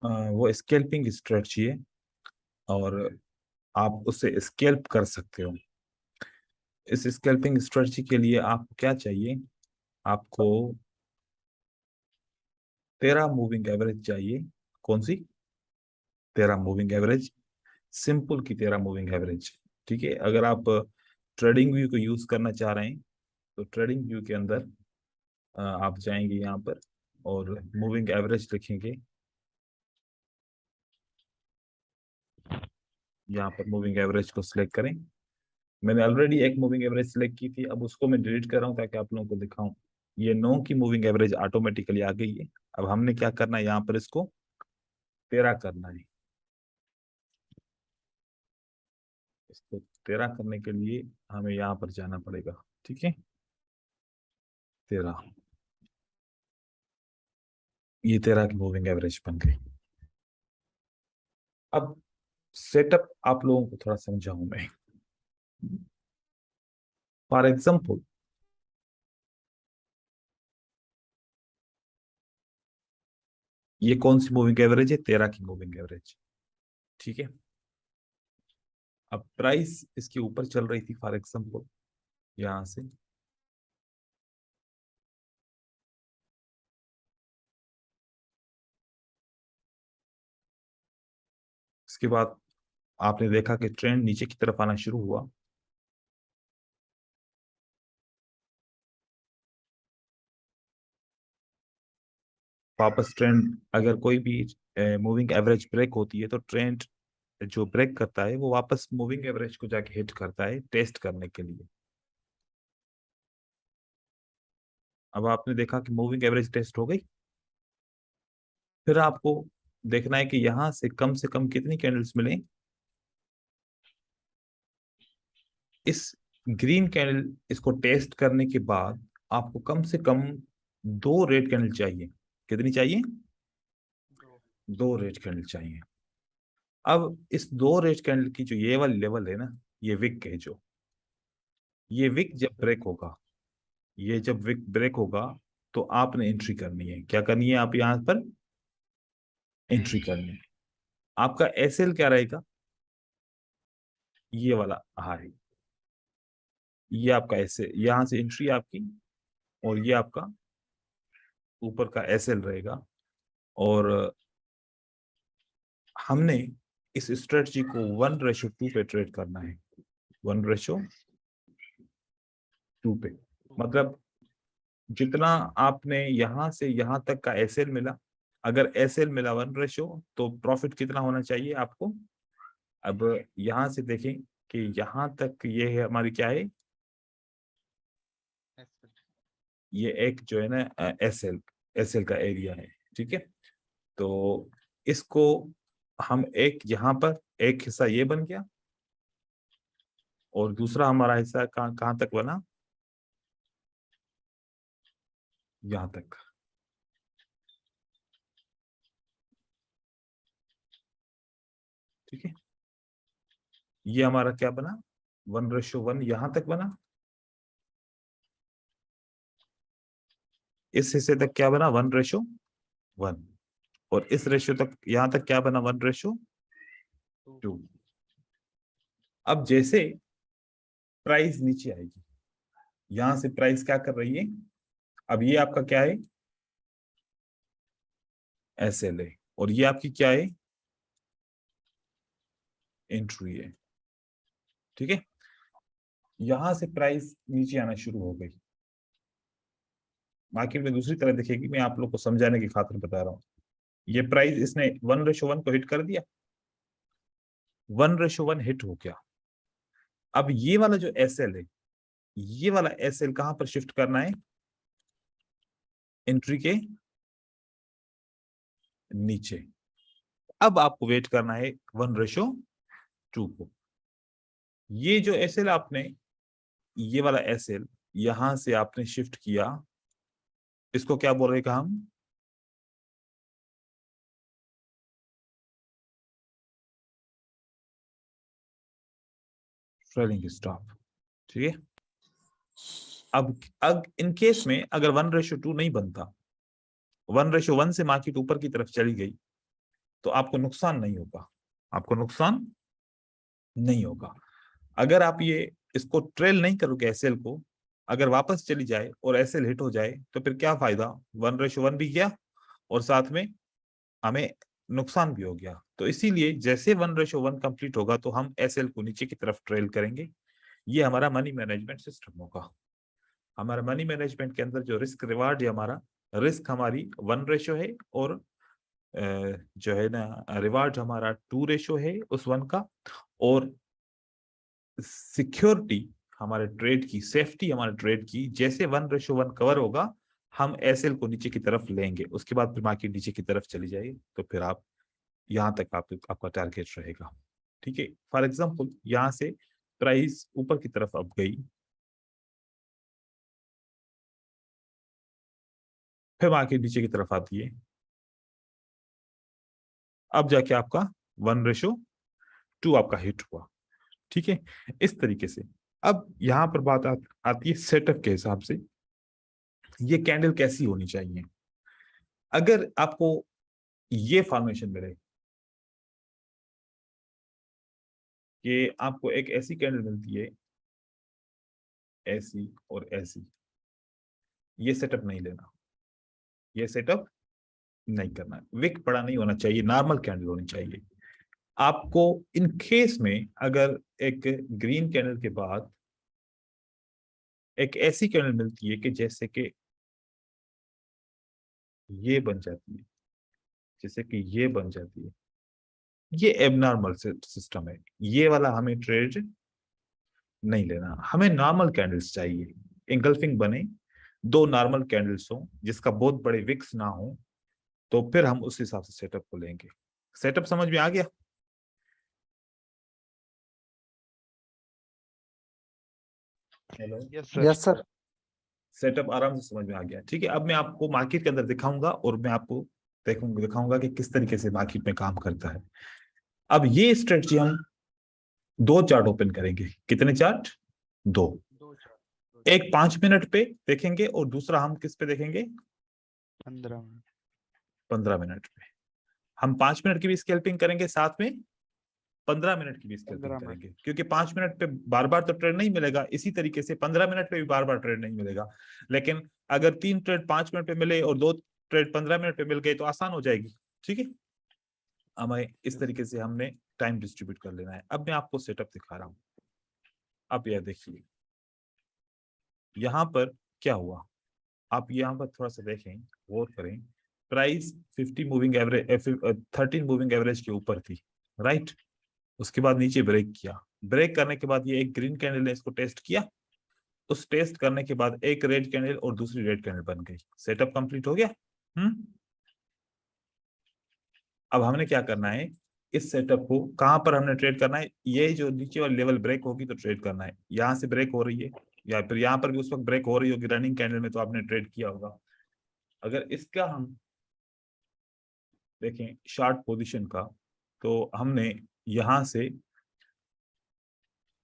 वो scalping strategy है और आप उसे स्केल्प कर सकते हो। इस स्केल्पिंग स्ट्रेटजी के लिए आपको क्या चाहिए? आपको 13 मूविंग एवरेज चाहिए। कौन सी? 13 मूविंग एवरेज, सिंपल की 13 मूविंग एवरेज। ठीक है, अगर आप ट्रेडिंग व्यू को यूज करना चाह रहे हैं तो ट्रेडिंग व्यू के अंदर आप जाएंगे यहाँ पर और मूविंग एवरेज लिखेंगे। यहाँ पर मूविंग एवरेज को सिलेक्ट करें। मैंने ऑलरेडी एक मूविंग एवरेज सिलेक्ट की थी, अब उसको मैं डिलीट कर रहा हूँ ताकि आप लोगों को दिखाऊं। ये 9 की मूविंग एवरेज ऑटोमेटिकली आ गई है। अब हमने क्या करना है, यहाँ पर इसको 13 करना है। इसको 13 करने के लिए हमें यहाँ पर जाना पड़ेगा। ठीक है, 13, ये 13 की मूविंग एवरेज बन गई। अब सेटअप आप लोगों को थोड़ा समझाऊं मैं। फॉर एग्जाम्पल, ये कौन सी मूविंग एवरेज है? 13 की मूविंग एवरेज। ठीक है, अब प्राइस इसके ऊपर चल रही थी फॉर एग्जाम्पल, यहां से इसके बाद आपने देखा कि ट्रेंड नीचे की तरफ आना शुरू हुआ। वापस ट्रेंड, अगर कोई भी मूविंग एवरेज ब्रेक होती है तो ट्रेंड जो ब्रेक करता है वो वापस मूविंग एवरेज को जाके हिट करता है टेस्ट करने के लिए। अब आपने देखा कि मूविंग एवरेज टेस्ट हो गई। फिर आपको देखना है कि यहां से कम कितनी कैंडल्स मिले। इस ग्रीन कैंडल इसको टेस्ट करने के बाद आपको कम से कम 2 रेड कैंडल चाहिए। कितनी चाहिए? 2 रेड कैंडल चाहिए। अब इस 2 रेड कैंडल की जो ये वाली लेवल है ना, ये विक है जो, ये विक जब ब्रेक होगा, ये जब विक ब्रेक होगा तो आपने एंट्री करनी है। क्या करनी है? आप यहां पर एंट्री करनी है। आपका एसएल क्या रहेगा? ये वाला हाई, ये आपका एसएल, यहां से एंट्री आपकी, और ये आपका ऊपर का एसएल रहेगा। और हमने इस स्ट्रेटजी को 1:2 पे ट्रेड करना है। 1:2 पे, मतलब जितना आपने यहां से यहां तक का एसएल मिला, अगर एसएल मिला 1 रेशो, तो प्रॉफिट कितना होना चाहिए आपको? अब यहां से देखें कि यहां तक ये है हमारी क्या है, ये एक जो है ना एसएल, एसएल का एरिया है। ठीक है, तो इसको हम एक यहाँ पर एक हिस्सा ये बन गया, और दूसरा हमारा हिस्सा कहाँ कहाँ तक बना? यहाँ तक। ठीक है, ये हमारा क्या बना? 1:1 यहां तक बना। इस हिस्से तक क्या बना? 1:1। और इस रेशियो तक यहां तक क्या बना? 1:2। अब जैसे प्राइस नीचे आएगी, यहां से प्राइस क्या कर रही है? अब ये आपका क्या है? एसएल है, और ये आपकी क्या है? एंट्री है। ठीक है, यहां से प्राइस नीचे आना शुरू हो गई। मार्केट में दूसरी तरह दिखेगी, मैं आप लोग को समझाने की खातिर बता रहा हूँ। ये प्राइस इसने 1:1 को हिट कर दिया, 1:1 हिट हो गया। अब ये वाला जो एसएल है, ये वाला एसएल कहां पर शिफ्ट करना है? एंट्री के नीचे। अब आपको वेट करना है 1:2 को। ये जो एसएल आपने, ये वाला एसएल यहां से आपने शिफ्ट किया, इसको क्या बोल रहे हैं हम? Trailing stop. ठीक है, अब इन केस में अगर 1:2 नहीं बनता, 1:1 से मार्केट ऊपर की तरफ चली गई, तो आपको नुकसान नहीं होगा, आपको नुकसान नहीं होगा। अगर आप ये इसको ट्रेल नहीं करोगे एसएल को, अगर वापस चली जाए और एसएल हिट हो जाए तो फिर क्या फायदा, 1:1 भी गया और साथ में हमें नुकसान भी हो गया। तो इसीलिए जैसे 1:1 कंप्लीट होगा तो हम एसएल को नीचे की तरफ ट्रेल करेंगे। ये हमारा मनी मैनेजमेंट सिस्टम होगा। हमारा मनी मैनेजमेंट के अंदर जो रिस्क रिवार्ड है, हमारा रिस्क हमारी 1 है और जो है ना रिवार्ड हमारा 2 है उस 1 का, और सिक्योरिटी हमारे ट्रेड की, सेफ्टी हमारे ट्रेड की, जैसे 1:1 कवर होगा हम एसएल को नीचे की तरफ लेंगे, उसके बाद फिर मार्केट नीचे की तरफ चली जाएगी, तो फिर आप यहाँ तक आपका टारगेट रहेगा। ठीक है, फॉर एग्जाम्पल यहाँ से प्राइस ऊपर की तरफ अब गई, फिर मार्केट नीचे की तरफ आती है, अब जाके आपका 1:2 आपका हिट हुआ। ठीक है, इस तरीके से। अब यहां पर बात आती है सेटअप के हिसाब से ये कैंडल कैसी होनी चाहिए। अगर आपको ये फॉर्मेशन मिले कि आपको एक ऐसी कैंडल मिलती है, ऐसी और ऐसी, ये सेटअप नहीं लेना, ये सेटअप नहीं करना, विक बड़ा नहीं होना चाहिए, नॉर्मल कैंडल होनी चाहिए। आपको इन केस में अगर एक ग्रीन कैंडल के बाद एक ऐसी कैंडल मिलती है कि जैसे कि ये बन जाती है, जैसे कि ये बन जाती है, ये एबनॉर्मल सिस्टम है, ये वाला हमें ट्रेड नहीं लेना। हमें नॉर्मल कैंडल्स चाहिए, इंगल्फिंग बने, दो नॉर्मल कैंडल्स हो जिसका बहुत बड़े विक्स ना हो, तो फिर हम उस हिसाब से सेटअप को लेंगे। सेटअप समझ में आ गया? Hello, yes sir. सेटअप आराम से समझ में आ गया। ठीक है, अब मैं आपको मार्केट के अंदर दिखाऊंगा और मैं आपको दिखाऊंगा कि किस तरीके से मार्केट में काम करता है। अब ये स्ट्रेटजी हम दो चार्ट ओपन करेंगे। कितने चार्ट? दो। एक 5 मिनट पे देखेंगे और दूसरा हम किस पे देखेंगे? 15 मिनट। 15 मिनट पे। हम 5 मिनट की भी स्कैल्पिंग करेंगे, साथ में 15 मिनट की भी स्कैल्पिंग 15 मिनट। करेंगे, क्योंकि 5 मिनट पे बार बार तो ट्रेड नहीं मिलेगा, इसी तरीके से 15 मिनट पे भी बार बार ट्रेड नहीं मिलेगा। लेकिन अगर 3 ट्रेड 5 मिनट पे मिले और 2 ट्रेड 15 मिनट पे मिल गए तो आसान हो जाएगी। ठीक है, हमें इस तरीके से हमने टाइम डिस्ट्रीब्यूट कर लेना है। अब मैं आपको सेटअप दिखा रहा हूं। अब यह देखिए यहां पर क्या हुआ, आप यहाँ पर थोड़ा सा देखें, गौर करें। Price 50 moving average 13 moving average के ऊपर थी, राइट। उसके बाद नीचे ब्रेक किया, ब्रेक करने के बाद ये एक ग्रीन कैंडल ने इसको टेस्ट किया, उस टेस्ट करने के बाद एक रेड कैंडल और दूसरी रेड कैंडल बन गई, सेटअप कंप्लीट हो गया। अब हमने क्या करना है, इस सेटअप को कहां पर हमने ट्रेड करना है, ये जो नीचे वाली लेवल ब्रेक होगी तो ट्रेड करना है। यहां से ब्रेक हो रही है या फिर यहां पर भी उस वक्त ब्रेक हो रही होगी रनिंग कैंडल में, तो आपने ट्रेड किया होगा। अगर इसका हम देखें शार्ट पोजीशन का, तो हमने यहां से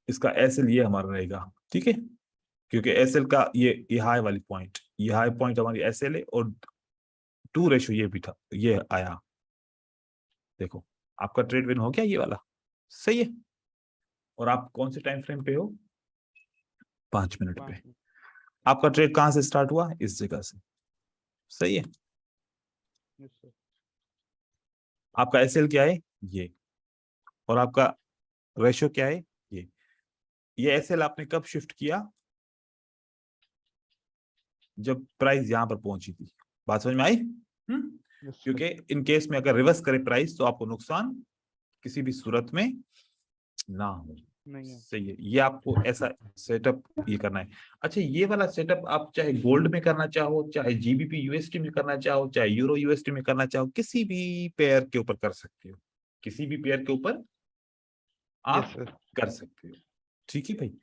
इसका एसएल ये हमारा रहेगा। ठीक है, क्योंकि एसएल का ये हाई वाली पॉइंट, ये हाई पॉइंट हमारी एसएल है, और 2 ये भी था, ये आया। देखो आपका ट्रेड विन हो गया ये वाला, सही है। और आप कौन से टाइम फ्रेम पे हो? 5 मिनट पे। आपका ट्रेड कहां से स्टार्ट हुआ? इस जगह से, सही है। आपका एसएल क्या है? ये। और आपका रेशियो क्या है? ये एसएल आपने कब शिफ्ट किया? जब प्राइस यहां पर पहुंची थी। बात समझ में आई? क्योंकि इन केस में अगर रिवर्स करे प्राइस तो आपको नुकसान किसी भी सूरत में ना हो। सही है, ये आपको ऐसा सेटअप ये करना है। अच्छा, ये वाला सेटअप आप चाहे गोल्ड में करना चाहो, चाहे जीबीपी यूएसडी में करना चाहो, चाहे यूरो यूएसडी में करना चाहो, किसी भी पेयर के ऊपर कर सकते हो, किसी भी पेयर के ऊपर आप कर सकते हो। ठीक है भाई,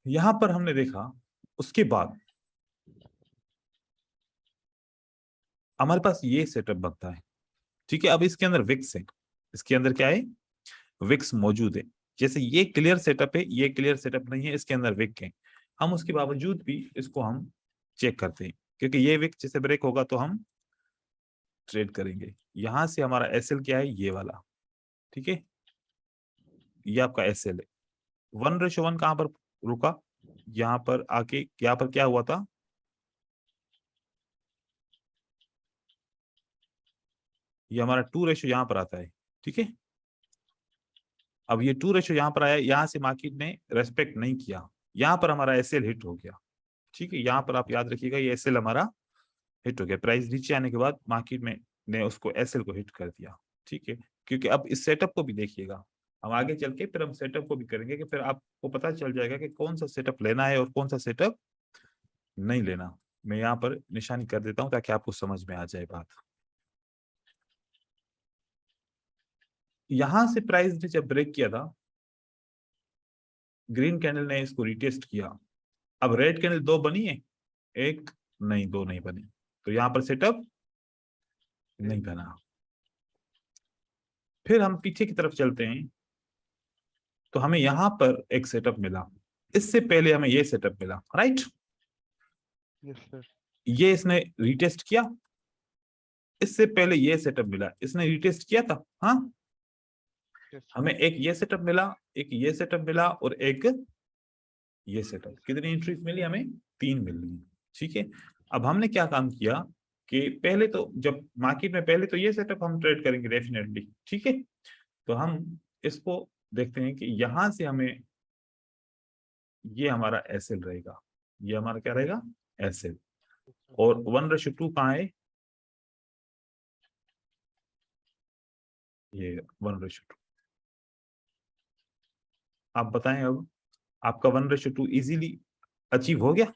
यहां पर हमने देखा। उसके बाद हमारे पास ये सेटअप बनता है। ठीक है, अब इसके अंदर विक्स है, इसके अंदर क्या है? विक्स मौजूद है। जैसे ये क्लियर सेटअप है, ये क्लियर सेटअप नहीं है, इसके अंदर विक है। हम उसके बावजूद भी इसको हम चेक करते हैं, क्योंकि ये विक जैसे ब्रेक होगा तो हम ट्रेड करेंगे। यहां से हमारा एसएल क्या है, ये वाला, ठीक है, ये आपका एसएल है। 1:1 कहां पर रुका, यहाँ पर आके, यहाँ पर क्या हुआ था, ये हमारा 2 यहाँ पर आता है, ठीक है। अब ये 2 यहाँ पर आया, यहाँ से मार्केट ने रेस्पेक्ट नहीं किया, यहाँ पर हमारा एसएल हिट हो गया, ठीक है। यहाँ पर आप याद रखिएगा, ये एसएल हमारा हिट हो गया, प्राइस नीचे आने के बाद मार्केट में ने उसको एसएल को हिट कर दिया, ठीक है। क्योंकि अब इस सेटअप को भी देखिएगा, हम आगे चल के फिर हम सेटअप को भी करेंगे, कि फिर आपको पता चल जाएगा कि कौन सा सेटअप लेना है और कौन सा सेटअप नहीं लेना। मैं यहाँ पर निशानी कर देता हूँ ताकि आपको समझ में आ जाए बात। यहां से प्राइस ने जब ब्रेक किया था, ग्रीन कैंडल ने इसको रिटेस्ट किया। अब रेड कैंडल 2 बनी है, एक नहीं, 2 नहीं बनी, तो यहां पर सेटअप नहीं बना। फिर हम पीछे की तरफ चलते हैं, तो हमें यहां पर एक सेटअप मिला, इससे पहले हमें ये सेटअप मिला, राइट। Yes sir. ये इसने रिटेस्ट किया, इससे पहले ये सेटअप मिला, इसने रिटेस्ट किया था, हाँ। Yes sir. हमें एक ये सेटअप मिला, एक ये सेटअप मिला और एक ये सेटअप। कितनी एंट्रीज मिली हमें, 3 मिल रही, ठीक है। अब हमने क्या काम किया कि पहले तो जब मार्केट में, पहले तो ये सेटअप हम ट्रेड करेंगे डेफिनेटली, ठीक है। तो हम इसको देखते हैं कि यहां से हमें, ये हमारा एसएल रहेगा, ये हमारा क्या रहेगा, एसएल। और 1:2 कहाँ है, ये 1:2। आप बताएं, अब आपका 1:2 इजीली अचीव हो गया।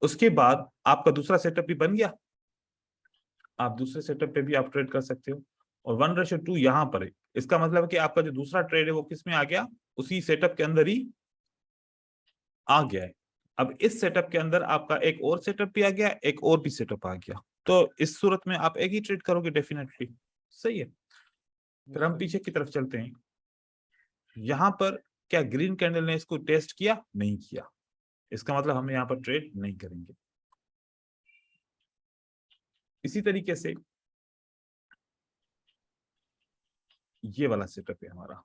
उसके बाद आपका दूसरा सेटअप भी बन गया, आप दूसरे सेटअप पे भी आप ट्रेड कर सकते हो। और 1:2 यहाँ पर है, इसका मतलब है कि आपका जो दूसरा ट्रेड है वो किस में आ गया, उसी सेटअप के अंदर ही आ गया है। अब इस सेटअप के अंदर आपका एक और सेटअप भी आ गया, एक और भी सेटअप आ गया, तो इस सूरत में आप एक ही ट्रेड करोगे डेफिनेटली, सही है। फिर हम पीछे की तरफ चलते हैं, यहां पर क्या ग्रीन कैंडल ने इसको टेस्ट किया, नहीं किया, इसका मतलब हम यहाँ पर ट्रेड नहीं करेंगे। इसी तरीके से ये वाला सेटअप है हमारा,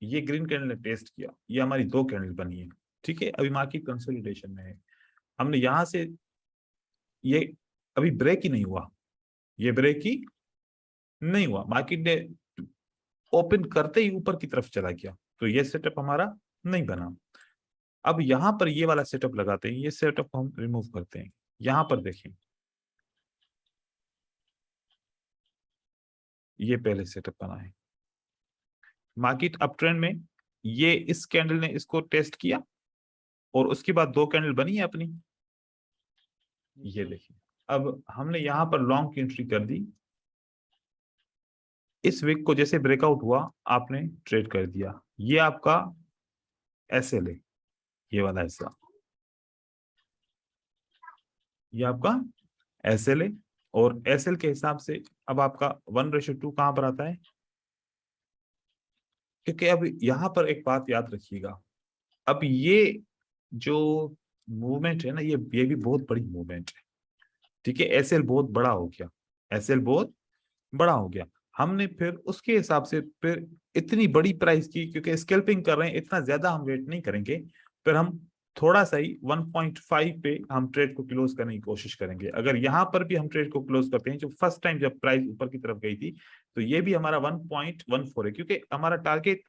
ये ग्रीन कैंडल ने टेस्ट किया, ये हमारी 2 कैंडल बनी है, ठीक है। अभी मार्केट कंसोलिडेशन में है, हमने यहां से, ये अभी ब्रेक ही नहीं हुआ, ये ब्रेक ही नहीं हुआ, मार्केट ने ओपन करते ही ऊपर की तरफ चला गया, तो ये सेटअप हमारा नहीं बना। अब यहां पर ये वाला सेटअप लगाते हैं, ये सेटअप हम रिमूव करते हैं। यहां पर देखें, ये पहले सेटअप बना है, मार्केट अप ट्रेंड में, ये इस कैंडल ने इसको टेस्ट किया और उसके बाद 2 कैंडल बनी है अपनी, ये देखिए। अब हमने यहां पर लॉन्ग की एंट्री कर दी, इस विक को जैसे ब्रेकआउट हुआ आपने ट्रेड कर दिया, ये आपका एसएल है, ये वाला हिस्सा, ये आपका एसएल है। और एसएल के हिसाब से अब आपका 1:2 कहां पर आता है, क्योंकि अब यहां पर एक बात याद रखिएगा, अब ये जो मूवमेंट है ना, ये भी बहुत बड़ी मूवमेंट है, ठीक है। एसएल बहुत बड़ा हो गया, एसएल बहुत बड़ा हो गया। हमने फिर उसके हिसाब से फिर इतनी बड़ी प्राइस की, क्योंकि स्कैल्पिंग कर रहे हैं, इतना ज्यादा हम वेट नहीं करेंगे, फिर हम थोड़ा सा ही 1.5 पे हम ट्रेड को क्लोज करने की कोशिश करेंगे। अगर यहाँ पर भी हम ट्रेड को क्लोज करते हैं, जो फर्स्ट टाइम जब प्राइस ऊपर की तरफ गई थी, तो ये भी हमारा 1.14 है, क्योंकि हमारा टारगेट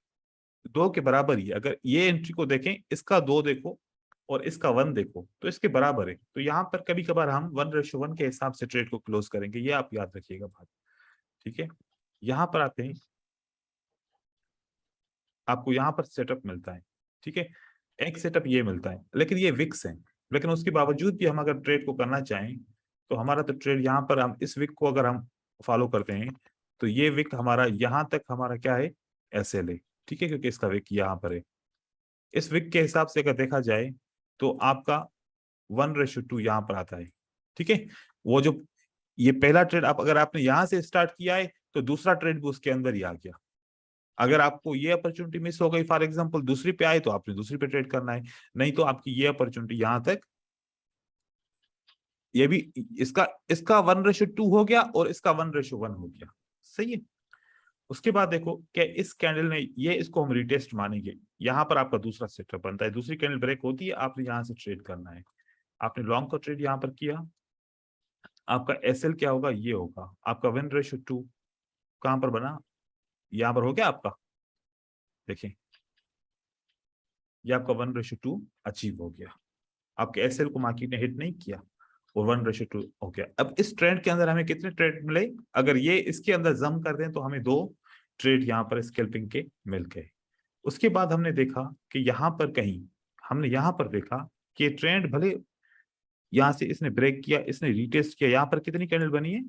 2 के बराबर ही है। अगर ये एंट्री को देखें, इसका 2 देखो और इसका 1 देखो, तो इसके बराबर है। तो यहाँ पर कभी कभार हम 1:1 के हिसाब से ट्रेड को क्लोज करेंगे, ये आप याद रखिएगा बात, ठीक है। यहां पर आते हैं, आपको यहां पर सेटअप मिलता है, ठीक है। एक सेटअप ये मिलता है, लेकिन ये विक्स है, लेकिन उसके बावजूद भी हम अगर ट्रेड को करना चाहें, तो हमारा तो ट्रेड यहाँ पर, हम इस विक को अगर हम फॉलो करते हैं, तो ये विक हमारा यहाँ तक हमारा क्या है, एसएल है, ठीक है, क्योंकि इसका विक यहाँ पर है। इस विक के हिसाब से अगर देखा जाए, तो आपका 1:2 यहाँ पर आता है, ठीक है। वो जो ये पहला ट्रेड आप, अगर आपने यहां से स्टार्ट किया है, तो दूसरा ट्रेड भी उसके अंदर ही आ गया। अगर आपको ये अपॉर्चुनिटी मिस हो गई, फॉर एग्जांपल दूसरी पे आए, तो आपने दूसरी पे ट्रेड करना है, नहीं तो आपकी ये अपॉर्चुनिटी यहां तक ये भी इसका इसका 1:2 हो गया और इसका 1:1 हो गया, सही है। उसके बाद देखो क्या इस कैंडल ने, ये इसको हम रिटेस्ट मानेंगे। यहाँ पर आपका दूसरा सेटअप बनता है, दूसरी कैंडल ब्रेक होती है, आपने यहाँ से ट्रेड करना है। आपने लॉन्ग का ट्रेड यहाँ पर किया, आपका एसएल क्या होगा, ये होगा आपका 1:2। कहां पर बना, यहाँ पर हो गया आपका, देखिए ये आपका 1:2 अचीव हो गया। आपके एसएल को मार्केट ने हिट नहीं किया और 1:2 हो गया। अब इस ट्रेंड के अंदर हमें कितने ट्रेड मिले, अगर ये इसके अंदर जम कर दें तो हमें 2 ट्रेड यहाँ पर स्कैल्पिंग के मिल गए। उसके बाद हमने देखा कि यहाँ पर कहीं, हमने यहाँ पर देखा कि ट्रेंड भले यहाँ से इसने ब्रेक किया, इसने रिटेस्ट किया, यहाँ पर कितनी कैंडल बनी है,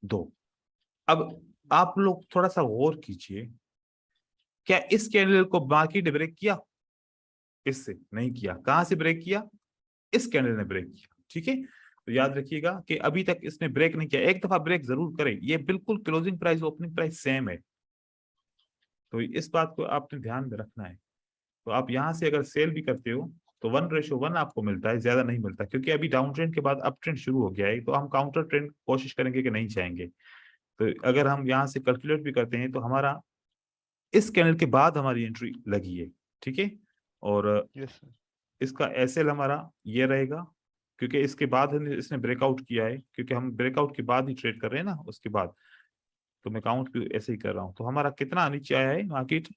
2। अब आप लोग थोड़ा सा गौर कीजिए, क्या इस कैंडल को मार्केट ब्रेक किया, इससे नहीं किया। कहां से ब्रेक किया, इस कैंडल ने ब्रेक किया, ठीक है। तो याद रखिएगा कि अभी तक इसने ब्रेक नहीं किया, एक दफा ब्रेक जरूर करे, ये बिल्कुल closing price opening price same है, तो इस बात को आपने ध्यान में रखना है। तो आप यहाँ से अगर सेल भी करते हो तो 1:1 आपको मिलता है, ज्यादा नहीं मिलता, क्योंकि अभी डाउन ट्रेंड के बाद अप ट्रेंड शुरू हो गया है, तो हम काउंटर ट्रेंड कोशिश करेंगे कि नहीं चाहेंगे। तो अगर हम यहाँ से कैलकुलेट भी करते हैं तो हमारा इस कैंडल के बाद हमारी एंट्री लगी है, ठीक है। और यस सर। इसका एसएल हमारा ये रहेगा, क्योंकि इसके बाद इसने ब्रेकआउट किया है, क्योंकि हम ब्रेकआउट के बाद ही ट्रेड कर रहे हैं ना, उसके बाद तो मैं काउंट भी ऐसे ही कर रहा हूँ। तो हमारा कितना नीचे आया है मार्केट,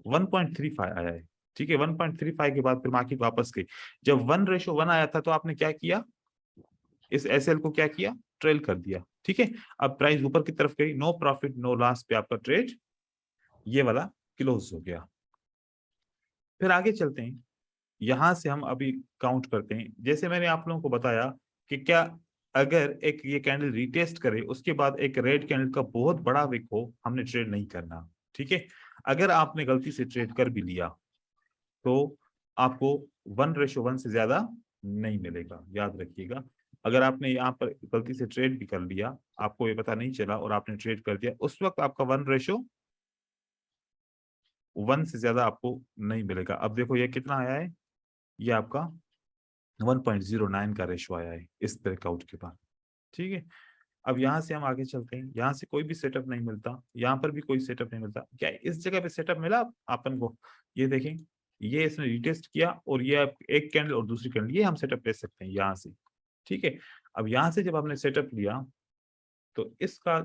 1.35 आया है, ठीक है। 1.35 के बाद फिर मार्केट वापस गई। जब 1:1 आया था तो आपने क्या किया, इस एसएल को क्या किया, ट्रेल कर दिया, ठीक है। अब प्राइस ऊपर की तरफ गई, नो प्रॉफिट नो लॉस पे आपका ट्रेड ये वाला क्लोज हो गया। फिर आगे चलते हैं, यहां से हम अभी काउंट करते हैं। जैसे मैंने आप लोगों को बताया कि क्या अगर एक ये कैंडल रिटेस्ट करे, उसके बाद एक रेड कैंडल का बहुत बड़ा विक हो, हमने ट्रेड नहीं करना, ठीक है। अगर आपने गलती से ट्रेड कर भी लिया तो आपको 1:1 से ज्यादा नहीं मिलेगा, याद रखिएगा। अगर आपने यहाँ पर गलती से ट्रेड भी कर लिया, आपको ये पता नहीं चला और आपने ट्रेड कर दिया, उस वक्त आपका 1:1 से ज्यादा आपको नहीं मिलेगा। अब देखो ये कितना आया है, ये आपका 1.09 का रेशो आया है इस ब्रेकआउट के बाद, ठीक है। अब यहाँ से हम आगे चलते हैं, यहाँ से कोई भी सेटअप नहीं मिलता, यहाँ पर भी कोई सेटअप नहीं मिलता। क्या इस जगह पे सेटअप मिला अपन को, ये देखें, ये इसने रिटेस्ट किया और ये एक कैंडल और दूसरी कैंडल, ये हम सेटअप ले सकते हैं यहाँ से, ठीक है। अब यहाँ से जब हमने सेटअप लिया तो इसका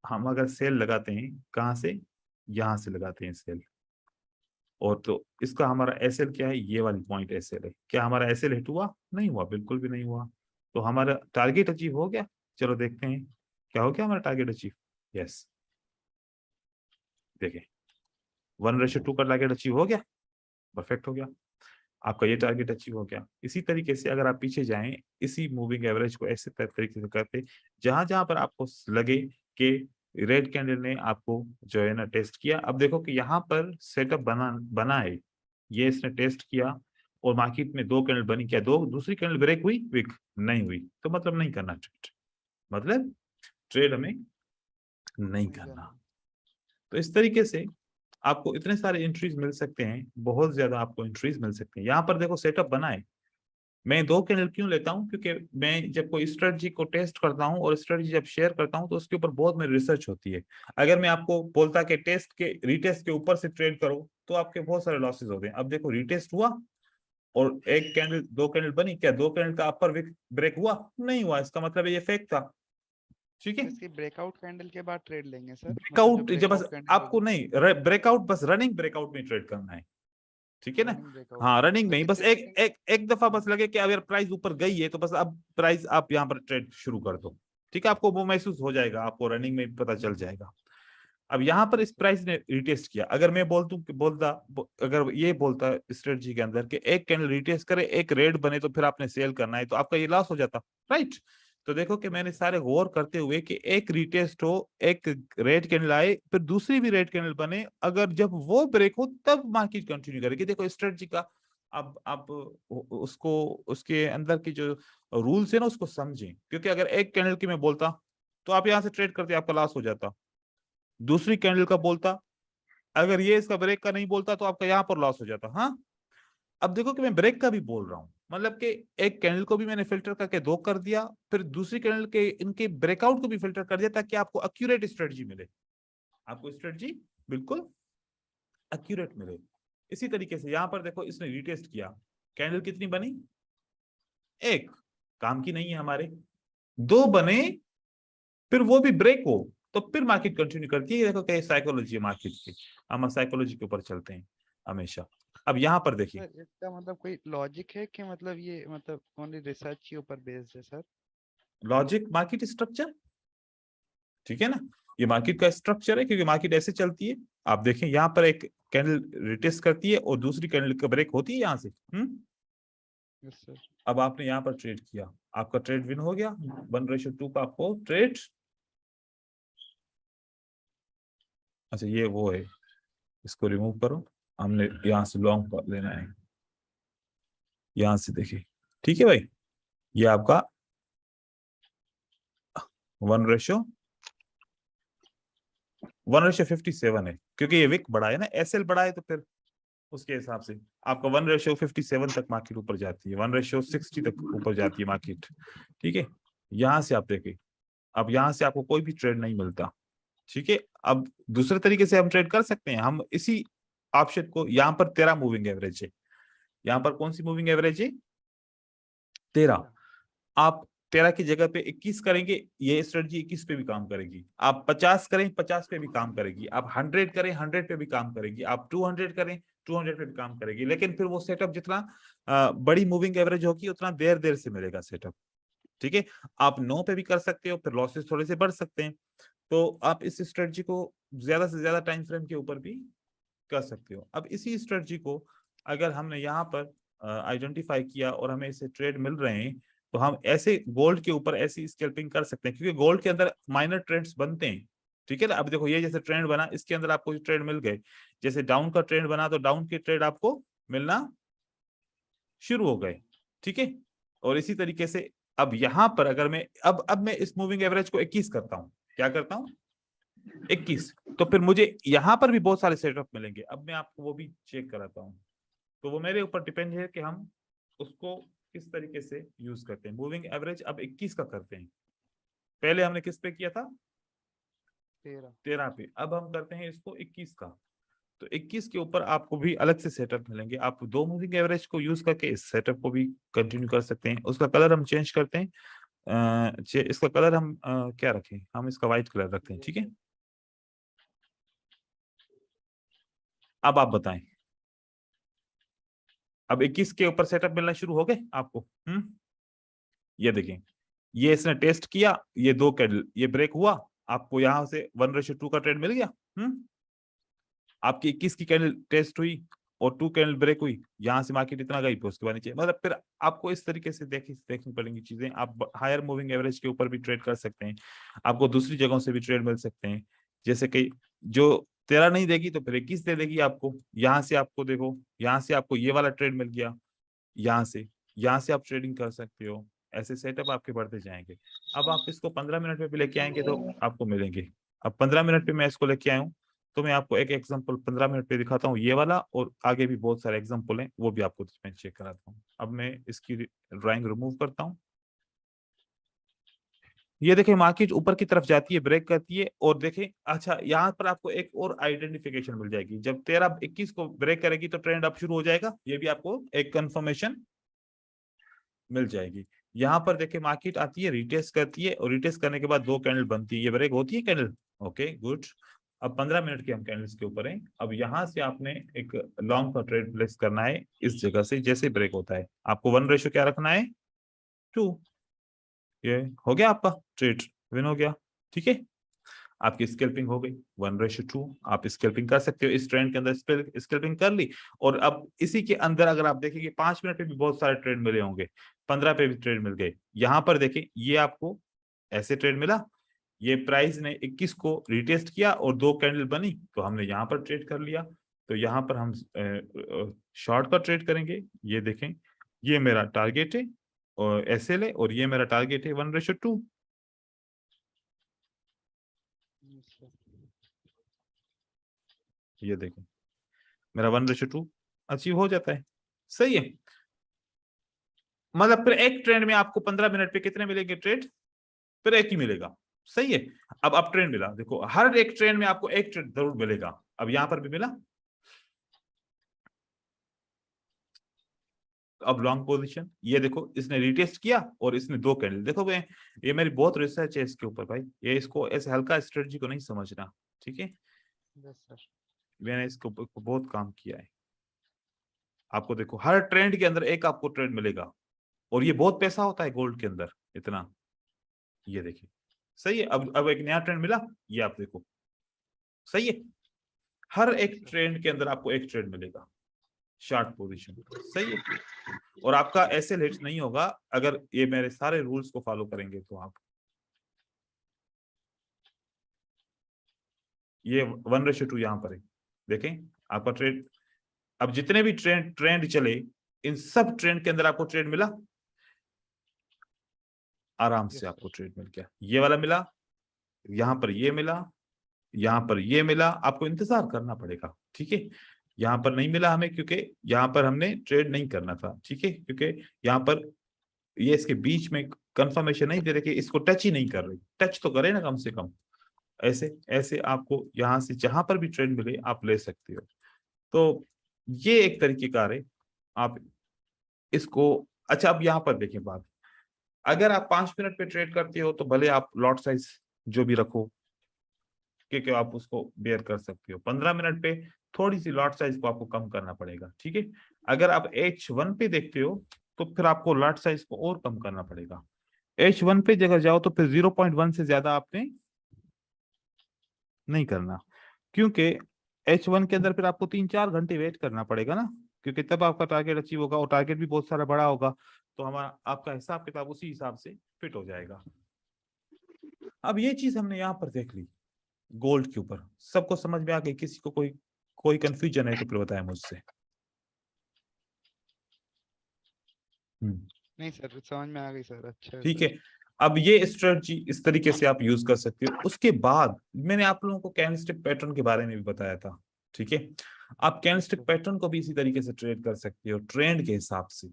हम अगर सेल लगाते हैं, कहाँ से, यहाँ से लगाते हैं सेल, और तो इसका हमारा एसएल क्या है, ये वाली पॉइंट एसएल है। क्या हमारा एसएल हिट हुआ, नहीं हुआ, बिल्कुल भी नहीं हुआ। तो हमारा टारगेट अचीव हो गया। चलो देखते हैं क्या हो गया हमारा टारगेट अचीव। यस, देखें 1:2 का टारगेट अचीव हो गया, परफेक्ट हो गया, आपका ये टारगेट अचीव हो गया। इसी तरीके से अगर आप पीछे जाएं, इसी मूविंग एवरेज को ऐसे तरीके से करते, जहां जहां पर आपको लगे कि रेड कैंडल ने आपको जो है ना टेस्ट किया। अब देखो कि यहाँ पर सेटअप बना है, ये इसने टेस्ट किया और मार्केट में 2 कैंडल बनी, क्या दूसरी कैंडल ब्रेक हुई, विक नहीं हुई, तो मतलब नहीं करना ट्रेड, मतलब ट्रेड हमें नहीं करना। तो इस तरीके से आपको इतने सारे एंट्रीज मिल सकते हैं, बहुत ज्यादा आपको एंट्रीज मिल सकते हैं। यहाँ पर देखो सेटअप बना है, मैं 2 कैंडल क्यों लेता हूँ, क्योंकि मैं जब कोई स्ट्रेटजी को टेस्ट करता हूँ और स्ट्रेटजी जब शेयर करता हूँ तो उसके ऊपर बहुत मेरी रिसर्च होती है। अगर मैं आपको बोलता कि टेस्ट के रिटेस्ट के ऊपर से ट्रेड करो तो आपके बहुत सारे लॉसेस होते हैं। अब देखो रिटेस्ट हुआ और एक कैंडल 2 कैंडल बनी, क्या 2 कैंडल का अपर विक ब्रेक हुआ, नहीं हुआ, इसका मतलब ये फेक था, ठीक है। इसकी ब्रेकआउट कैंडल के बाद ट्रेड लेंगे सर, मतलब जो ब्रेकआउट जब बस ब्रेकआउट कैंडल आपको होगी नहीं, ब्रेकआउट बस रनिंग ब्रेकआउट में ट्रेड करना है, ठीक है ना। रनिंग ब्रेकआउट हाँ में, रनिंग मतलब में ही बस कितने एक एक एक दफा बस लगे कि अगर प्राइस ऊपर गई है तो बस अब प्राइस आप यहाँ पर ट्रेड शुरू कर दो, ठीक है। आपको वो महसूस हो जाएगा, आपको रनिंग में पता चल जाएगा। अब यहाँ पर इस प्राइस ने रिटेस्ट किया, अगर मैं अगर ये बोलता स्ट्रेटजी के अंदर कि एक कैंडल रिटेस्ट करे, एक रेड बने तो फिर आपने सेल करना है, तो आपका ये लॉस हो जाता, राइट। तो देखो कि मैंने सारे गौर करते हुए कि एक रिटेस्ट हो, एक रेड कैंडल आए, फिर दूसरी भी रेड कैंडल बने, अगर जब वो ब्रेक हो तब मार्केट कंटिन्यू करेगी। देखो स्ट्रेटजी का अब आप उसको, उसके अंदर की जो रूल्स है ना उसको समझें, क्योंकि अगर एक कैंडल की मैं बोलता तो आप यहाँ से ट्रेड करते आपका लॉस हो जाता, दूसरी कैंडल का बोलता, अगर ये इसका ब्रेक का नहीं बोलता तो आपका यहाँ पर लॉस हो जाता। हाँ अब देखो कि मैं ब्रेक का भी बोल रहा हूँ, मतलब कि एक कैंडल को भी मैंने फिल्टर करके दो कर दिया, फिर दूसरी कैंडल के इनके ब्रेकआउट को भी फिल्टर कर दिया, ताकि आपको एक्यूरेट स्ट्रेटजी मिले, आपको स्ट्रेटजी बिल्कुल एक्यूरेट मिले। इसी तरीके से यहां पर देखो, इसने रीटेस्ट किया, कैंडल कितनी बनी, एक, काम की नहीं है हमारे, दो बने, फिर वो भी ब्रेक हो, तो फिर मार्केट कंटिन्यू करती है। ये देखो क्या साइकोलॉजी है मार्केट की, हम साइकोलॉजी के ऊपर चलते हैं हमेशा। अब यहाँ पर देखिए, सर इसका मतलब कोई लॉजिक है कि मतलब ये मतलब ओनली रिसर्च के ऊपर बेस्ड है सर? लॉजिक मार्केट स्ट्रक्चर, ठीक है ना, ये मार्केट का स्ट्रक्चर है, क्योंकि मार्केट ऐसे चलती है। आप देखें यहाँ पर एक कैंडल रिटेस्ट करती है और दूसरी कैंडल का ब्रेक होती है यहाँ से। Yes sir. अब आपने यहाँ पर ट्रेड किया, आपका ट्रेड विन हो गया, 1:2 का आपको ट्रेड। अच्छा ये वो है, इसको रिमूव करो, हमने यहाँ से लॉन्ग लेना है, यहाँ से देखिए, ठीक है भाई, ये आपका 1:57 है, क्योंकि ये विक बड़ा है ना, एसएल बड़ा है, तो फिर उसके हिसाब से आपका 1:57 तक मार्केट ऊपर जाती है, 1:60 तक ऊपर जाती है मार्केट, ठीक है। यहां से आप देखिए, अब यहां से आपको कोई भी ट्रेड नहीं मिलता, ठीक है। अब दूसरे तरीके से हम ट्रेड कर सकते हैं, हम इसी ऑप्शन को, यहाँ पर 13 मूविंग एवरेज है, यहाँ पर कौन सी मूविंग एवरेज है, 13। आप 13 की जगह पे 21 करेंगे, ये स्ट्रेटजी 21 पे भी काम करेगी। आप 50 करें, 50 पे भी काम करेगी। आप 100 करें, 100 पे भी काम करेगी। आप 200 करें, 200 पे भी काम करेगी। लेकिन फिर वो सेटअप जितना बड़ी मूविंग एवरेज होगी, उतना देर देर से मिलेगा सेटअप, ठीक है। आप 9 पे भी कर सकते हो, फिर लॉसेस थोड़े से बढ़ सकते हैं। तो आप इस स्ट्रेटजी को ज्यादा से ज्यादा टाइम फ्रेम के ऊपर भी कर सकते हो। अब इसी स्ट्रेटजी को अगर हमने यहाँ पर आइडेंटिफाई किया और हमें इसे ट्रेड मिल रहे हैं, तो हम ऐसे गोल्ड के ऊपर ऐसी स्कैल्पिंग कर सकते हैं, क्योंकि गोल्ड के अंदर माइनर ट्रेंड्स बनते हैं, ठीक है ना। अब देखो, ये जैसे ट्रेंड बना, इसके अंदर आपको ट्रेड मिल गए, जैसे डाउन का ट्रेंड बना, तो डाउन के ट्रेड आपको मिलना शुरू हो गए, ठीक है। और इसी तरीके से अब यहाँ पर अगर मैं अब मैं इस मूविंग एवरेज को 21 करता हूँ, क्या करता हूँ, 21, तो फिर मुझे यहाँ पर भी बहुत सारे सेटअप मिलेंगे। अब मैं आपको वो भी चेक कराता हूँ, तो वो मेरे ऊपर डिपेंड है कि हम उसको किस तरीके से यूज करते हैं। मूविंग एवरेज अब 21 का करते हैं, पहले हमने किस पे किया था, 13। 13 पे, अब हम करते हैं इसको 21 का। तो 21 के ऊपर आपको भी अलग से सेटअप मिलेंगे, आप दो मूविंग एवरेज को यूज करके इस सेटअप को भी कंटिन्यू कर सकते हैं। उसका कलर हम चेंज करते हैं, इसका कलर हम क्या रखें, हम इसका व्हाइट कलर रखते हैं, ठीक है। अब आप बताएं, अब 21 के ऊपर सेटअप मिलना शुरू हो गए आपको। ये देखें, ये इसने टेस्ट किया, ये दो कैंडल, ये ब्रेक हुआ, आपको यहां से 1:2 का ट्रेड मिल गया। आपकी 21 की कैंडल टेस्ट हुई और 2 कैंडल ब्रेक हुई, यहां से मार्केट इतना गई, फिर उसके बाद नीचे, मतलब फिर आपको इस तरीके से देखनी पड़ेंगी चीजें। आप हायर मूविंग एवरेज के ऊपर भी ट्रेड कर सकते हैं, आपको दूसरी जगहों से भी ट्रेड मिल सकते हैं, जैसे कि जो 13 नहीं देगी तो फिर 21 दे देगी आपको। यहाँ से आपको देखो, यहाँ से आपको ये वाला ट्रेड मिल गया, यहाँ से आप ट्रेडिंग कर सकते हो। ऐसे सेटअप आपके बढ़ते जाएंगे। अब आप इसको 15 मिनट में भी लेके आएंगे तो आपको मिलेंगे। अब 15 मिनट पे मैं इसको लेके आया हूँ, तो मैं आपको एक एग्जांपल 15 मिनट पे दिखाता हूँ, ये वाला, और आगे भी बहुत सारे एग्जांपल हैं, वो भी आपको मैं चेक कराता हूँ। अब मैं इसकी ड्राइंग रिमूव करता हूँ। ये देखिए, मार्केट ऊपर की तरफ जाती है, ब्रेक करती है, और देखें, अच्छा यहाँ पर आपको एक और आइडेंटिफिकेशन मिल जाएगी, जब 13-21 को ब्रेक करेगी तो ट्रेंड अप शुरू हो जाएगा, ये भी आपको एक कंफर्मेशन मिल जाएगी। यहाँ पर देखिए, मार्केट आती है, रिटेस्ट करती है, और रिटेस्ट करने के बाद दो कैंडल बनती है, ये ब्रेक होती है कैंडल, ओके गुड। अब 15 मिनट के हम कैंडल्स के ऊपर हैं। अब यहाँ से आपने एक लॉन्ग का ट्रेड प्लेस करना है, इस जगह से जैसे ब्रेक होता है आपको 1 रेशो क्या रखना है, 2। ये हो गया, आपका ट्रेड विन हो गया, ठीक है। आपकी स्कैल्पिंग हो गई 1:2, आप स्कैल्पिंग कर सकते हो, इस ट्रेंड के अंदर स्कैल्पिंग कर ली। और अब इसी के अंदर अगर आप देखेंगे 5 मिनट पे भी बहुत सारे ट्रेड मिले होंगे, 15 पे भी ट्रेड मिल गए। यहाँ पर देखें, ये आपको ऐसे ट्रेड मिला, ये प्राइस ने 21 को रिटेस्ट किया और दो कैंडल बनी, तो हमने यहाँ पर ट्रेड कर लिया। तो यहाँ पर हम शॉर्ट का ट्रेड करेंगे। ये देखें, ये मेरा टारगेट है और एसएल है, और ये मेरा टारगेट है 1:2। Yes sir. ये देखें, मेरा 1:2 अचीव हो जाता है, सही है। मतलब फिर एक ट्रेंड में आपको 15 मिनट पे कितने मिलेंगे ट्रेड? फिर एक ही मिलेगा। सही है। अब ट्रेंड मिला, देखो हर एक ट्रेंड में आपको एक ट्रेंड जरूर मिलेगा। अब यहां पर भी मिला। अब लॉन्ग पोजीशन, ये देखो इसने रिटेस्ट किया और इसने 2 कैंडल, देखो भाई ये मेरी बहुत रिसर्च है इसके ऊपर भाई, ये इसको ऐसे हल्का स्ट्रेटजी को नहीं समझना, ठीक है। Yes sir. मैंने इसको बहुत काम किया है। आपको देखो हर ट्रेंड के अंदर एक आपको ट्रेंड मिलेगा, और ये बहुत पैसा होता है गोल्ड के अंदर इतना। ये देखिए सही है। अब एक नया ट्रेंड मिला, ये आप देखो सही है। हर एक ट्रेंड के अंदर आपको एक ट्रेंड मिलेगा शॉर्ट पोजीशन, सही है। और आपका ऐसे हिट नहीं होगा अगर ये मेरे सारे रूल्स को फॉलो करेंगे तो आप ये 1:2 यहां पर है, देखें आपका ट्रेड। अब जितने भी ट्रेंड चले, इन सब ट्रेंड के अंदर आपको ट्रेड मिला, आराम से आपको ट्रेड मिल गया। ये वाला मिला, यहां पर ये मिला, यहां पर ये मिला, आपको इंतजार करना पड़ेगा, ठीक है। यहां पर नहीं मिला हमें क्योंकि यहां पर हमने ट्रेड नहीं करना था, ठीक है, क्योंकि यहां पर ये इसके बीच में कंफर्मेशन नहीं दे रहे कि इसको टच ही नहीं कर रही, टच तो करे ना कम से कम। ऐसे ऐसे आपको यहां से जहां पर भी ट्रेड मिले आप ले सकते हो। तो ये एक तरीके का है आप इसको। अच्छा अब यहां पर देखें बात, अगर आप 5 मिनट पे ट्रेड करते हो तो भले आप लॉट साइज जो भी रखो, क्योंकि आप उसको बेयर कर सकते हो। 15 मिनट पे थोड़ी सी लॉट साइज को आपको कम करना पड़ेगा, ठीक है। अगर आप H1 पे देखते हो तो फिर आपको लॉट साइज को और कम करना पड़ेगा। H1 पे जगह जाओ तो फिर 0.1 से ज्यादा आपने नहीं करना, क्योंकि H1 के अंदर फिर आपको 3-4 घंटे वेट करना पड़ेगा ना, क्योंकि तब आपका टारगेट अचीव होगा, और टारगेट भी बहुत सारा बड़ा होगा, तो हमारा आपका हिसाब किताब उसी हिसाब से फिट हो जाएगा। अब ये चीज हमने यहाँ पर देख ली गोल्ड के ऊपर, सबको समझ में आ गई? किसी को कोई कोई कंफ्यूजन है तो फिर बताएं मुझसे। नहीं सर, समझ में आ गई सर। अच्छा है ठीक सर। है। अब ये स्ट्रेटजी इस तरीके से आप यूज कर सकते हो। उसके बाद मैंने आप लोगों को कैंडलस्टिक पैटर्न के बारे में भी बताया था, ठीक है। आप यस कैंडलस्टिक सर। पैटर्न को भी इसी तरीके से ट्रेड कर सकते हो ट्रेंड के हिसाब से।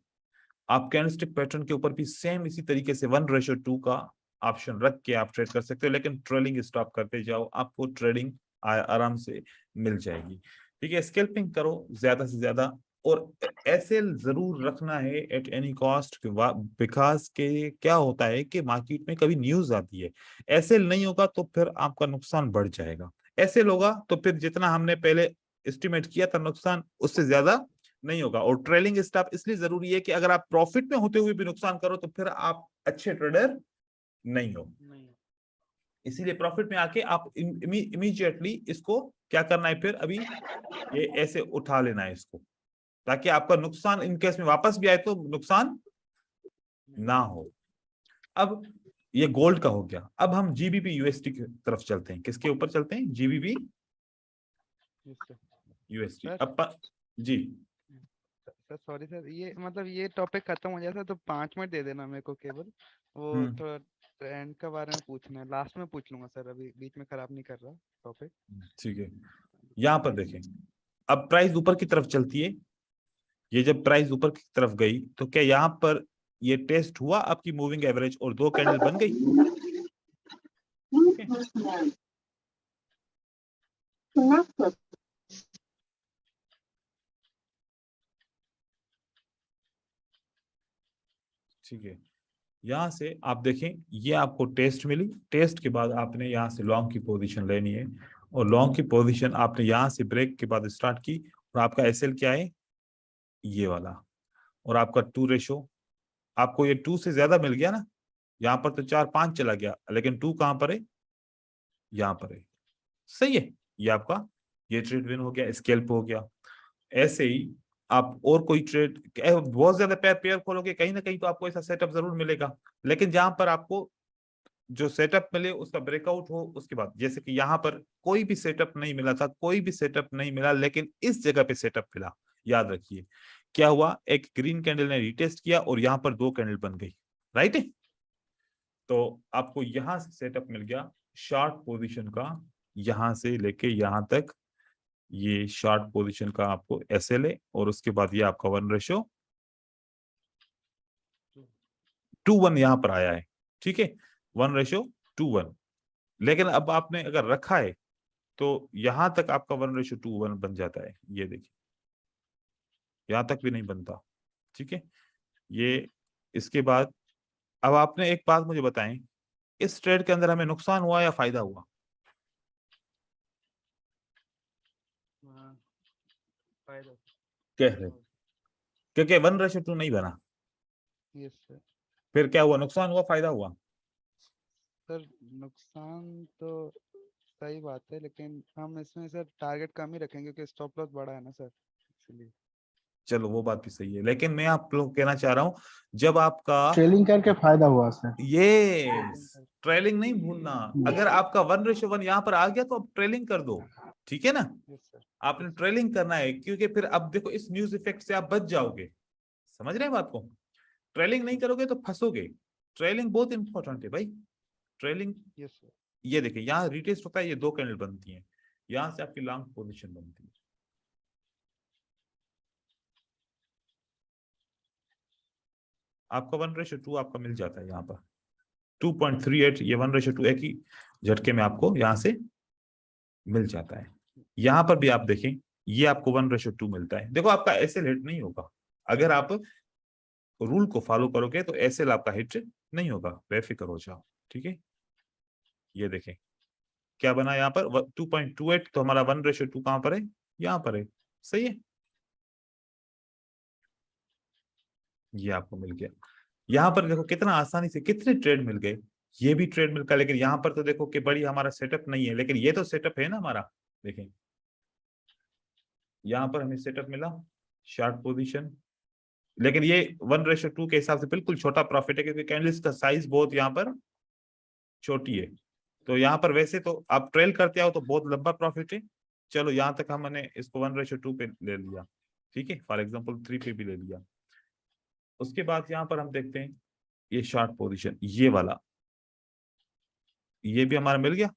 आप कैंडलस्टिक पैटर्न के ऊपर भी सेम इसी तरीके से 1:2 का ऑप्शन रख के आप ट्रेड कर सकते हो, लेकिन ट्रेलिंग स्टॉप करते जाओ, आपको ट्रेडिंग आराम से मिल जाएगी, ठीक है। स्कैल्पिंग करो ज्यादा से ज्यादा, और एसएल जरूर रखना है एट एनी कॉस्ट, बिकॉज के क्या होता है कि मार्केट में कभी न्यूज आती है, एसएल नहीं होगा तो फिर आपका नुकसान बढ़ जाएगा, एसएल होगा तो फिर जितना हमने पहले एस्टिमेट किया था नुकसान उससे ज्यादा नहीं होगा। और ट्रेलिंग स्टॉप इसलिए जरूरी है कि अगर आप प्रॉफिट में होते हुए भी नुकसान करो तो फिर आप अच्छे ट्रेडर नहीं हो। नहीं। इसीलिए प्रॉफिट में आके आप इमीडिएटली इसको क्या करना है, फिर अभी ये ऐसे उठा लेना है इसको, ताकि आपका नुकसान इन केस में वापस भी आए तो नुकसान ना हो। अब ये गोल्ड का हो गया, अब हम जीबीपी यूएसडी की तरफ चलते हैं। किसके ऊपर चलते हैं? GBP yes sir. USD. Sir ji sir sorry sir, ये मतलब ये टॉपिक खत्म हो जाता तो 5 मिनट दे देना मेरे को केवल। वो हम्म थोड़ा ट्रेंड के बारे में पूछना है, लास्ट में पूछ लूंगा सर, अभी बीच में खराब नहीं कर रहा टॉपिक। ठीक है। यहां पर देखें, अब प्राइस ऊपर की तरफ चलती है, ये जब प्राइस ऊपर की तरफ गई तो क्या यहाँ पर ये टेस्ट हुआ आपकी मूविंग एवरेज और 2 कैंडल बन गई? ठीक है। यहां से आप देखें, ये आपको टेस्ट मिली, टेस्ट के बाद आपने यहाँ से लॉन्ग की पोजीशन लेनी है, और लॉन्ग की पोजीशन आपने यहाँ से ब्रेक के बाद स्टार्ट की, और आपका एसएल क्या है? ये वाला। और आपका 2 रेशो, आपको ये 2 से ज्यादा मिल गया ना, यहाँ पर तो 4-5 चला गया, लेकिन 2 कहां पर है? यहाँ पर है, सही है। ये आपका ये ट्रेड विन हो गया, स्केल्प हो गया। ऐसे ही आप और कोई ट्रेड बहुत ज्यादा पेयर पेयर खोलोगे कहीं ना कहीं तो आपको ऐसा सेटअप जरूर मिलेगा, लेकिन जहां पर आपको जो सेटअप मिले उसका ब्रेकआउट हो, उसके बाद जैसे कि यहाँ पर कोई भी सेटअप नहीं मिला था, कोई भी सेटअप नहीं मिला, लेकिन इस जगह पे सेटअप मिला। याद रखिए क्या हुआ, एक ग्रीन कैंडल ने रिटेस्ट किया और यहाँ पर 2 कैंडल बन गई, राइट है। तो आपको यहां से सेटअप मिल गया शॉर्ट पोजीशन का, यहां से लेके यहां तक ये शॉर्ट पोजीशन का आपको एसएल है, और उसके बाद ये आपका 1:2 1:1 यहाँ पर आया है, ठीक है, 1:1, लेकिन अब आपने अगर रखा है तो यहां तक आपका 1:1 बन जाता है, ये देखिए यहां तक भी नहीं बनता, ठीक है। ये इसके बाद अब आपने एक बात मुझे बताएं, इस ट्रेड के अंदर हमें नुकसान हुआ या फायदा हुआ? हाँ, फायदा। कह रहे, क्योंकि 1:2 नहीं बना, यस सर। फिर क्या हुआ, नुकसान हुआ फायदा हुआ? सर नुकसान तो सही बात है, लेकिन हम इसमें सर टारगेट कम ही रखेंगे क्योंकि स्टॉप लॉस बड़ा है ना सर, इसलिए। चलो वो बात भी सही है, लेकिन मैं आप लोग कहना चाह रहा हूं, जब आपका ट्रेलिंग करके फायदा हुआ सर। ये ट्रेडिंग कर। ट्रेलिंग नहीं भूलना, अगर आपका 1:1 यहाँ पर आ गया तो आप ट्रेलिंग कर दो, ठीक है ना। Yes sir. आपने ट्रेलिंग करना है, क्योंकि फिर अब देखो इस न्यूज इफेक्ट से आप बच जाओगे, समझ रहे हैं बात को। ट्रेलिंग नहीं करोगे तो फंसोगे, ट्रेलिंग बहुत इंपॉर्टेंट है भाई, ट्रेलिंग। Yes sir. ये देखिए यहाँ रिटेस्ट होता है, ये 2 कैंडल बनती है, यहां से आपकी लॉन्ग पोजीशन बनती है। आपका 1:2 आपका मिल जाता है यहाँ पर 2.38, ये 1:2 एक ही झटके में आपको यहां से मिल जाता है। यहां पर भी आप देखें, ये आपको 1:2 मिलता है। देखो आपका ऐसे हिट नहीं होगा, अगर आप रूल को फॉलो करोगे तो ऐसे आपका हिट नहीं होगा, बेफिक्र हो जाओ, ठीक है। ये देखें क्या बना यहाँ पर 2.28, तो हमारा 1:2 कहां पर है, यहाँ पर है, सही है, ये आपको मिल गया। यहाँ पर देखो कितना आसानी से कितने ट्रेड मिल गए, ये भी ट्रेड मिल गया, लेकिन यहाँ पर तो देखो कि बड़ी हमारा सेटअप नहीं है, लेकिन ये तो सेटअप है ना हमारा। देखें यहाँ पर हमें सेटअप मिला, शार्ट पोजीशन, लेकिन ये 1:2 के हिसाब से बिल्कुल छोटा प्रॉफिट है, क्योंकि कैंडल्स का साइज बहुत यहाँ पर छोटी है। तो यहाँ पर वैसे तो आप ट्रेल करते आओ तो बहुत लंबा प्रॉफिट है। चलो यहाँ तक हमने इसको 1:2 पे ले लिया, ठीक है, फॉर एग्जाम्पल 3 पे भी ले लिया। उसके बाद यहाँ पर हम देखते हैं ये शॉर्ट पोजीशन, ये वाला, ये भी हमारा मिल गया।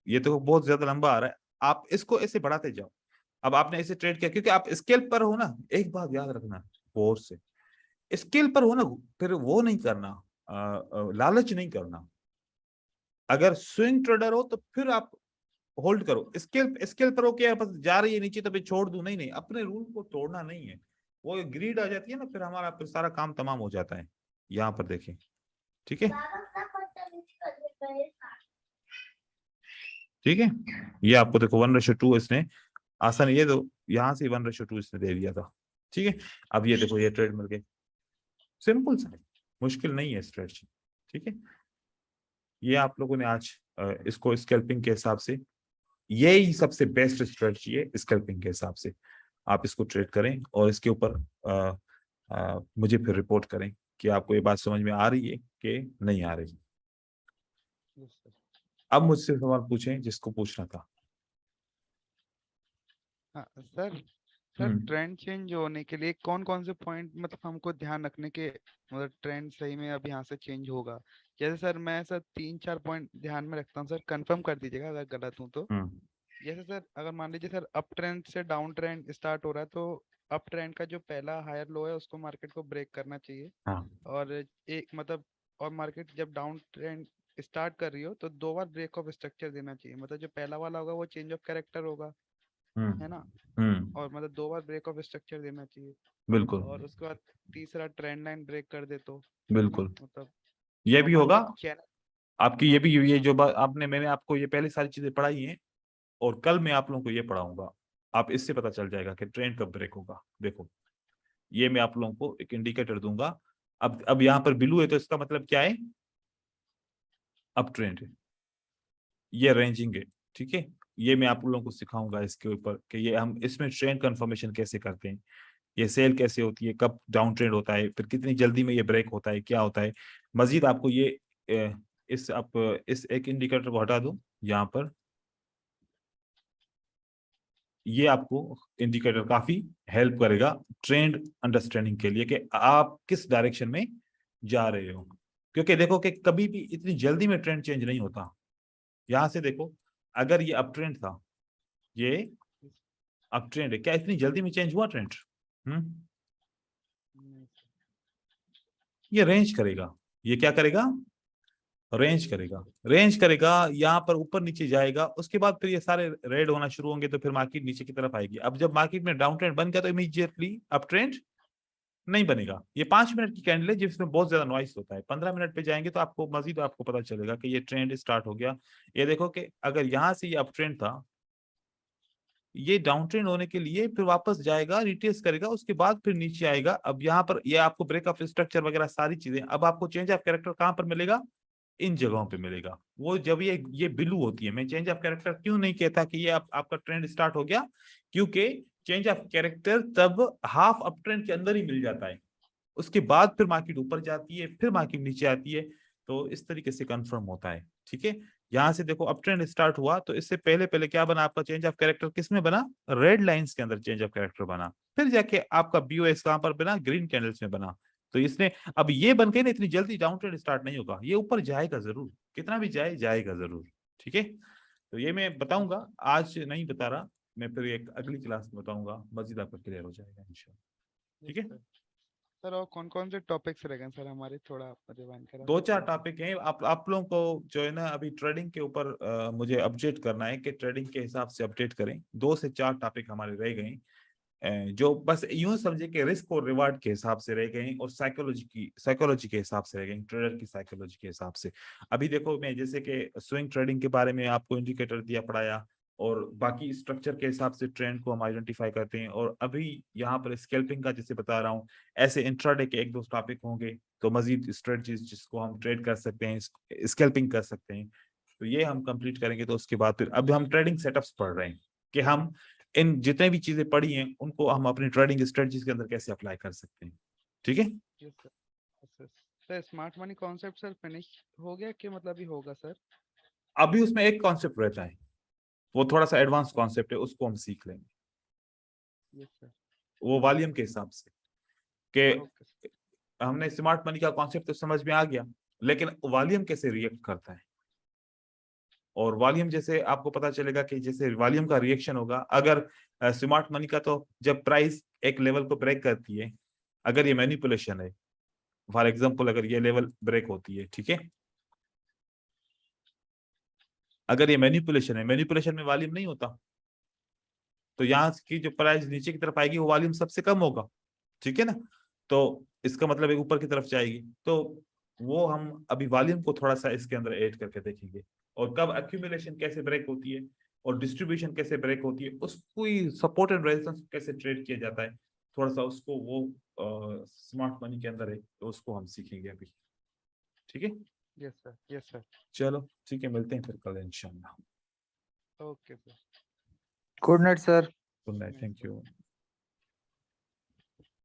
ये तो बहुत ज्यादा लंबा आ रहा है, आप इसको ऐसे बढ़ाते जाओ। अब आपने ऐसे ट्रेड किया क्योंकि आप स्केल पर हो ना, एक बात याद रखना गौर से, स्केल पर हो ना, फिर वो नहीं करना, लालच नहीं करना। अगर स्विंग ट्रेडर हो तो फिर आप होल्ड करो, स्केल स्केल पर हो क्या बस जा रही है नीचे तो फिर छोड़ दूं, नहीं नहीं, अपने रूल को तोड़ना नहीं है। वो ग्रीड आ जाती है ना, फिर हमारा फिर सारा काम तमाम हो जाता है। यहाँ पर देखें, ठीक है, ठीक है, ये आपको देखो 1:2 इसने आसान, ये तो यहाँ से 1:2 इसने दे दिया था, ठीक है। अब ये देखो ये ट्रेड मिल गए, सिंपल सा है, मुश्किल नहीं है स्ट्रेटजी, ठीक है। ये आप लोगों ने आज इसको स्कैल्पिंग के हिसाब से, यही सबसे बेस्ट स्ट्रेटजी है स्कैल्पिंग के हिसाब से। आप इसको ट्रेड करें और इसके ऊपर मुझे फिर रिपोर्ट करें कि आपको ये बात समझ में आ रही है कि नहीं आ रही। Yes sir. अब मुझसे सवाल पूछें जिसको पूछना था। हाँ सर। सर हम्म ट्रेंड चेंज होने के लिए कौन कौन से पॉइंट मतलब हमको ध्यान रखने के, मतलब ट्रेंड सही में अब यहाँ से चेंज होगा? जैसे सर मैं सर 3-4 पॉइंट ध्यान में रखता हूँ सर, कंफर्म कर दीजिएगा अगर गलत हूँ तो। हम्म जैसे सर अगर मान लीजिए सर अप ट्रेंड से डाउन ट्रेंड स्टार्ट हो रहा है, तो अप ट्रेंड का जो पहला हायर लो है उसको मार्केट को ब्रेक करना चाहिए। हाँ और एक मतलब, और मार्केट जब डाउन ट्रेंड स्टार्ट कर रही हो तो 2 बार ब्रेक ऑफ स्ट्रक्चर देना चाहिए, मतलब जो पहला वाला होगा वो चेंज ऑफ कैरेक्टर होगा, है ना। और मतलब 2 बार ब्रेक ऑफ स्ट्रक्चर देना चाहिए। बिल्कुल और उसके बाद तीसरा ट्रेंड लाइन ब्रेक कर दे तो, है ना, बिल्कुल, मतलब। ये और भी होगा मार्केट चैनल। आपकी, ये हाँ भी, सर। ये जो बात आपने, मैंने आपको ये पहले सारी चीजें पढ़ाई हैं, और कल मैं आप लोगों को ये पढ़ाऊंगा। आप इससे पता चल जाएगा कि ट्रेंड कब ब्रेक होगा। देखो ये मैं आप लोगों को एक इंडिकेटर दूंगा। अब यहाँ पर ब्लू है तो इसका मतलब क्या है, अप ट्रेंड है, ये रेंजिंग है, ठीक है। ये मैं आप लोगों को सिखाऊंगा इसके ऊपर कि ये हम इसमें ट्रेंड कंफर्मेशन कैसे करते हैं, ये सेल कैसे होती है, कब डाउन ट्रेंड होता है, फिर कितनी जल्दी में ये ब्रेक होता है, क्या होता है। मजीद आपको ये इस आप इस एक इंडिकेटर को हटा दूं यहाँ पर, ये आपको इंडिकेटर काफी हेल्प करेगा ट्रेंड अंडरस्टैंडिंग के लिए कि आप किस डायरेक्शन में जा रहे हो। क्योंकि देखो कि कभी भी इतनी जल्दी में ट्रेंड चेंज नहीं होता। यहां से देखो, अगर ये अप ट्रेंड था, ये अप ट्रेंड है, क्या इतनी जल्दी में चेंज हुआ ट्रेंड? हम्म नहीं, ये रेंज करेगा। ये क्या करेगा? रेंज करेगा। रेंज करेगा, यहाँ पर ऊपर नीचे जाएगा, उसके बाद फिर ये सारे रेड होना शुरू होंगे, तो फिर मार्केट नीचे की तरफ आएगी। अब जब मार्केट में डाउन ट्रेंड बन गया तो इमीडिएटली अप ट्रेंड नहीं बनेगा। ये 5 मिनट की कैंडल है जिसमें बहुत ज्यादा नॉइस होता है। 15 मिनट पे जाएंगे तो आपको मजीद आपको पता चलेगा कि ये ट्रेंड स्टार्ट हो गया। ये देखो कि अगर यहाँ से ये अप ट्रेंड था, ये डाउन ट्रेंड होने के लिए फिर वापस जाएगा, रिटेस्ट करेगा, उसके बाद फिर नीचे आएगा। अब यहाँ पर ये आपको ब्रेक ऑफ स्ट्रक्चर वगैरह सारी चीजें, अब आपको चेंज ऑफ कैरेक्टर कहाँ पर मिलेगा? इन जगहों पे मिलेगा। वो जब ये बिलू होती है, मैं चेंज ऑफ कैरेक्टर क्यों नहीं कहता कि ये आपका ट्रेंड स्टार्ट हो गया, क्योंकि चेंज ऑफ कैरेक्टर तब हाफ अप ट्रेंड के अंदर ही मिल जाता है, उसके बाद फिर मार्केट ऊपर जाती है, फिर मार्केट नीचे आती है, तो इस तरीके से कंफर्म होता है। ठीक है, यहाँ से देखो अप ट्रेंड स्टार्ट हुआ, तो इससे पहले पहले क्या बना आपका चेंज ऑफ कैरेक्टर? किसमें बना? रेड लाइंस के अंदर चेंज ऑफ कैरेक्टर बना, फिर जाके आपका बीओएस कहां पर बना? ग्रीन कैंडल्स में बना। तो इसने अब ये बन के ना इतनी जल्दी डाउन ट्रेंड स्टार्ट नहीं होगा, ये ऊपर जाएगा जरूर, कितना भी जाए जाएगा जरूर। ठीक है, तो ये मैं बताऊंगा, आज नहीं बता रहा, मैं फिर एक अगली क्लास में बताऊंगा, मजीद आपका क्लियर हो जाएगा इंशाल्लाह। ठीक है सर, और कौन कौन से टॉपिक्स रहेंगे सर हमारे, थोड़ा आप रिवाइंड करा दो सकते चार हैं? टॉपिक हैं। आप लोगों को जो है ना अभी ट्रेडिंग के ऊपर मुझे अपडेट करना है कि ट्रेडिंग के हिसाब से अपडेट करें। 2 से 4 टॉपिक हमारे रह गए जो बस यूं समझे कि रिस्क और रिवार्ड के हिसाब से रह गए और साइकोलॉजी के हिसाब से रह गए, ट्रेडर की साइकोलॉजी के हिसाब से। अभी देखो, मैं जैसे कि स्विंग ट्रेडिंग के बारे में आपको इंडिकेटर दिया पढ़ाया, और बाकी स्ट्रक्चर के हिसाब से ट्रेंड को हम आइडेंटिफाई करते हैं। और अभी यहाँ पर स्कैल्पिंग का जैसे बता रहा हूँ, ऐसे इंट्राडे के 1-2 टॉपिक होंगे, तो मजीद स्ट्रेटजीज जिसको हम ट्रेड कर सकते हैं, स्कैल्पिंग कर सकते हैं, तो ये हम कंप्लीट करेंगे। तो उसके बाद फिर अब हम ट्रेडिंग सेटअप्स पढ़ रहे हैं कि हम इन जितने भी चीजें पढ़ी हैं उनको हम अपनी ट्रेडिंग स्ट्रेटजीज के अंदर कैसे अप्लाई कर सकते हैं। ठीक है, yes sir. Sir smart money concept sir finish हो गया कि मतलब अभी होगा सर? अभी उसमें एक कॉन्सेप्ट रहता है, वो थोड़ा सा एडवांस कॉन्सेप्ट है, उसको हम सीख लेंगे। Yes sir. वो वॉल्यूम के हिसाब से कि ओके सर। हमने स्मार्ट मनी का कॉन्सेप्ट तो समझ में आ गया, लेकिन वॉल्यूम कैसे रिएक्ट करता है, और वॉल्यूम जैसे आपको पता चलेगा कि जैसे वॉल्यूम का रिएक्शन होगा अगर स्मार्ट मनी का, तो जब प्राइस एक लेवल को ब्रेक करती है, अगर ये मैनिपुलेशन है, फॉर एग्जांपल अगर ये लेवल ब्रेक होती है, ठीक है, अगर ये मैनिपुलेशन है, मैनिपुलेशन में वॉल्यूम नहीं होता, तो यहाँ की जो प्राइस नीचे की तरफ आएगी वो वॉल्यूम सबसे कम होगा। ठीक है ना, तो इसका मतलब एक ऊपर की तरफ जाएगी। तो वो हम अभी वॉल्यूम को थोड़ा सा इसके अंदर ऐड करके देखेंगे, और कब एक्यूमुलेशन कैसे ब्रेक होती है और डिस्ट्रीब्यूशन कैसे ब्रेक होती है, उसको सपोर्ट एंड रेजिस्टेंस कैसे ट्रेड किया जाता है, थोड़ा सा उसको वो स्मार्ट मनी के अंदर है, तो उसको हम सीखेंगे अभी। ठीक है, यस सर, यस सर। चलो ठीक है, मिलते हैं फिर कल इंशाल्लाह। Okay sir. Good night sir. Good night, thank you.